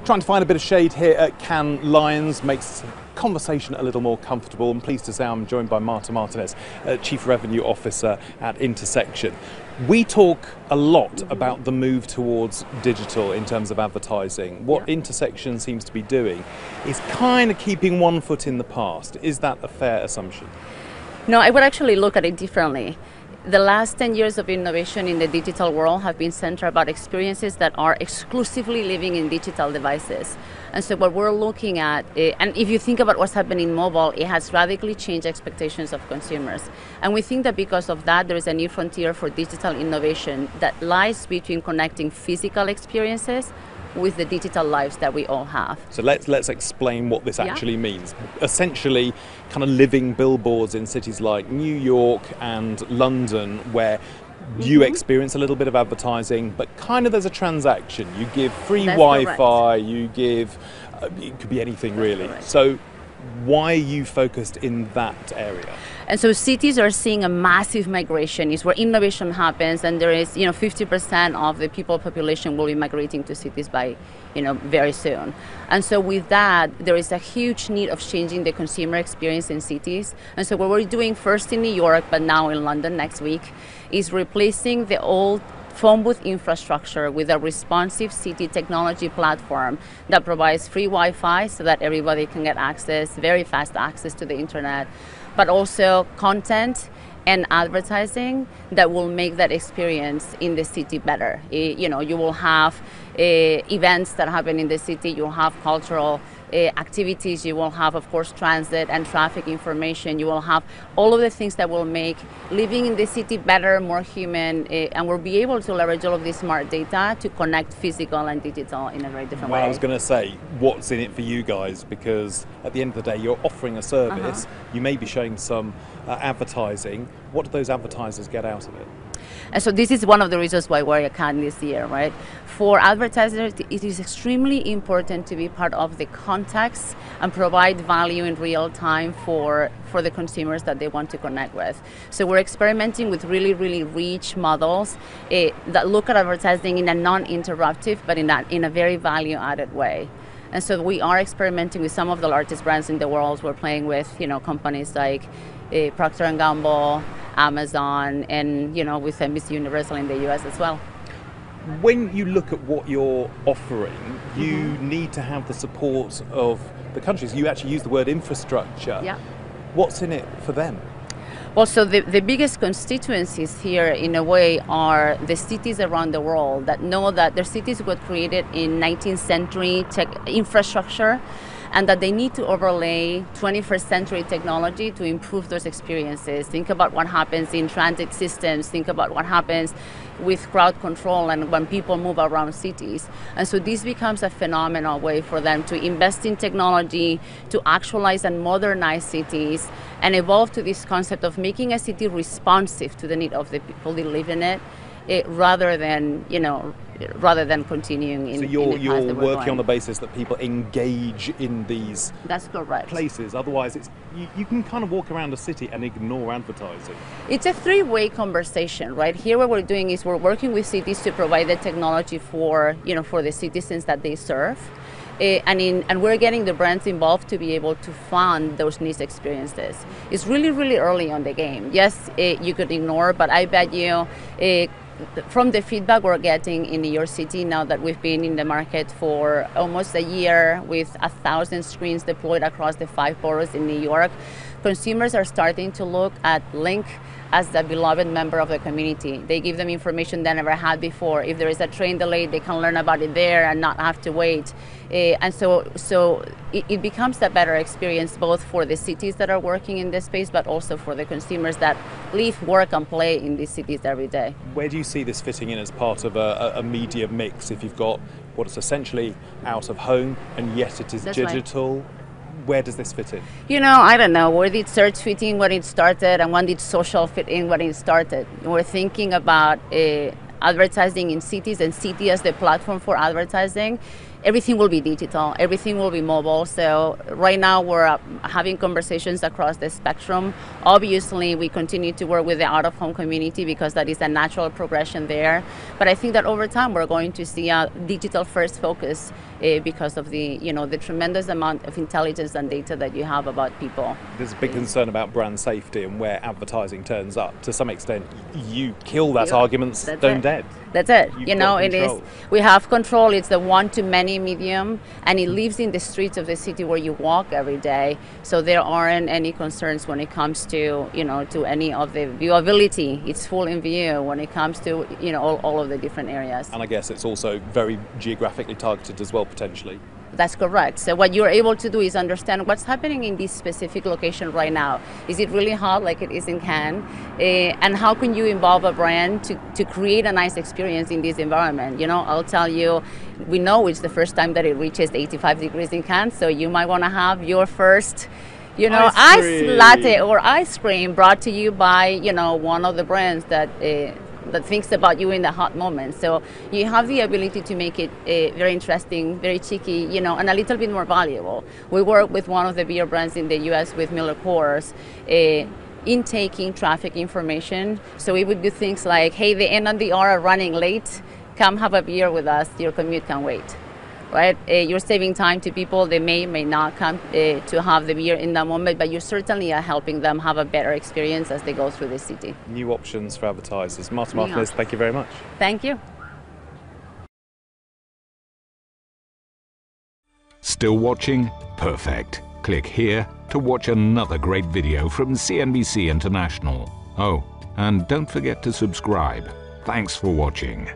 Trying to find a bit of shade here at Cannes Lions makes conversation a little more comfortable. I'm pleased to say I'm joined by Marta Martinez, Chief Revenue Officer at Intersection. We talk a lot about the move towards digital in terms of advertising. What Intersection seems to be doing is kind of keeping one foot in the past. Is that a fair assumption? No, I would actually look at it differently. The last 10 years of innovation in the digital world have been centered about experiences that are exclusively living in digital devices. And so what we're looking at, and if you think about what's happening in mobile, it has radically changed expectations of consumers. And we think that because of that, there is a new frontier for digital innovation that lies between connecting physical experiences with the digital lives that we all have. So let's explain what this actually means. Essentially, kind of living billboards in cities like New York and London, where you experience a little bit of advertising, but kind of there's a transaction. You give free Wi-Fi, you give, it could be anything really. So why are you focused in that area? And so cities are seeing a massive migration. It's where innovation happens, and there is, 50% of the people population will be migrating to cities by, very soon. And so with that, there is a huge need of changing the consumer experience in cities. And so what we're doing first in New York, but now in London next week, is replacing the old phone booth infrastructure with a responsive city technology platform that provides free Wi-Fi so that everybody can get access, very fast access to the internet, but also content and advertising that will make that experience in the city better. You will have events that happen in the city, you'll have cultural activities, you will have, of course, transit and traffic information, you will have all of the things that will make living in the city better, more human, and we'll be able to leverage all of this smart data to connect physical and digital in a very different way. I was going to say, what's in it for you guys? Because at the end of the day, you're offering a service, you may be showing some advertising. What do those advertisers get out of it? And so this is one of the reasons why we're at Cannes this year, right? For advertisers, it is extremely important to be part of the context and provide value in real time for the consumers that they want to connect with. So we're experimenting with really, really rich models that look at advertising in a non-interruptive, but in a very value-added way. And so we are experimenting with some of the largest brands in the world. We're playing with, companies like Procter & Gamble, Amazon, and with NBC Universal in the US as well. When you look at what you're offering, you need to have the support of the countries. You actually use the word infrastructure. Yeah. What's in it for them? Well, so the biggest constituencies here, in a way, are the cities around the world that know that their cities were created in 19th century tech infrastructure, and that they need to overlay 21st century technology to improve those experiences. Think about what happens in transit systems, think about what happens with crowd control and when people move around cities. And so this becomes a phenomenal way for them to invest in technology, to actualize and modernize cities, and evolve to this concept of making a city responsive to the need of the people that live in it, rather than continuing in. So you're working on the basis that people engage in these places. Otherwise, you can kind of walk around a city and ignore advertising. It's a three-way conversation, right? Here, what we're doing is we're working with cities to provide the technology for the citizens that they serve. And we're getting the brands involved to be able to fund those niche experiences. It's really, really early on the game. Yes, you could ignore, but I bet you, from the feedback we're getting in New York City, now that we've been in the market for almost a year with 1,000 screens deployed across the 5 boroughs in New York, consumers are starting to look at Link as the beloved member of the community. They give them information they never had before. If there is a train delay, they can learn about it there and not have to wait. And so it becomes a better experience both for the cities that are working in this space, but also for the consumers that live, work, and play in these cities every day. Where do you see this fitting in as part of a media mix? If you've got what is essentially out of home and yet it is digital, where does this fit in? I don't know. Where did search fit in when it started, and when did social fit in when it started? We're thinking about advertising in cities, and city as the platform for advertising. Everything will be digital, everything will be mobile. So right now we're having conversations across the spectrum. Obviously, we continue to work with the out-of-home community because that is a natural progression there. But I think that over time we're going to see a digital-first focus because of the the tremendous amount of intelligence and data that you have about people. There's a big concern about brand safety and where advertising turns up. To some extent, you kill that argument stone dead. That's it. Control. We have control. It's the one-to-many medium, and it lives in the streets of the city where you walk every day. So there aren't any concerns when it comes to to any of the viewability. It's full in view when it comes to all of the different areas. And I guess it's also very geographically targeted as well, potentially. That's correct. So what you're able to do is understand what's happening in this specific location right now. Is it really hot like it is in Cannes? And how can you involve a brand to create a nice experience in this environment? I'll tell you, we know it's the first time that it reaches 85 degrees in Cannes, so you might want to have your first ice latte or ice cream brought to you by one of the brands that thinks about you in the hot moment. So you have the ability to make it very interesting, very cheeky, and a little bit more valuable. We work with one of the beer brands in the US with Miller Coors in taking traffic information. So we would do things like, hey, the N&R are running late, come have a beer with us, your commute can wait. Right? You're saving time to people. They may not come to have the beer in that moment, but you certainly are helping them have a better experience as they go through the city. New options for advertisers. Marta Martinez, thank you very much. Thank you. Still watching? Perfect. Click here to watch another great video from CNBC International. Oh, and don't forget to subscribe. Thanks for watching.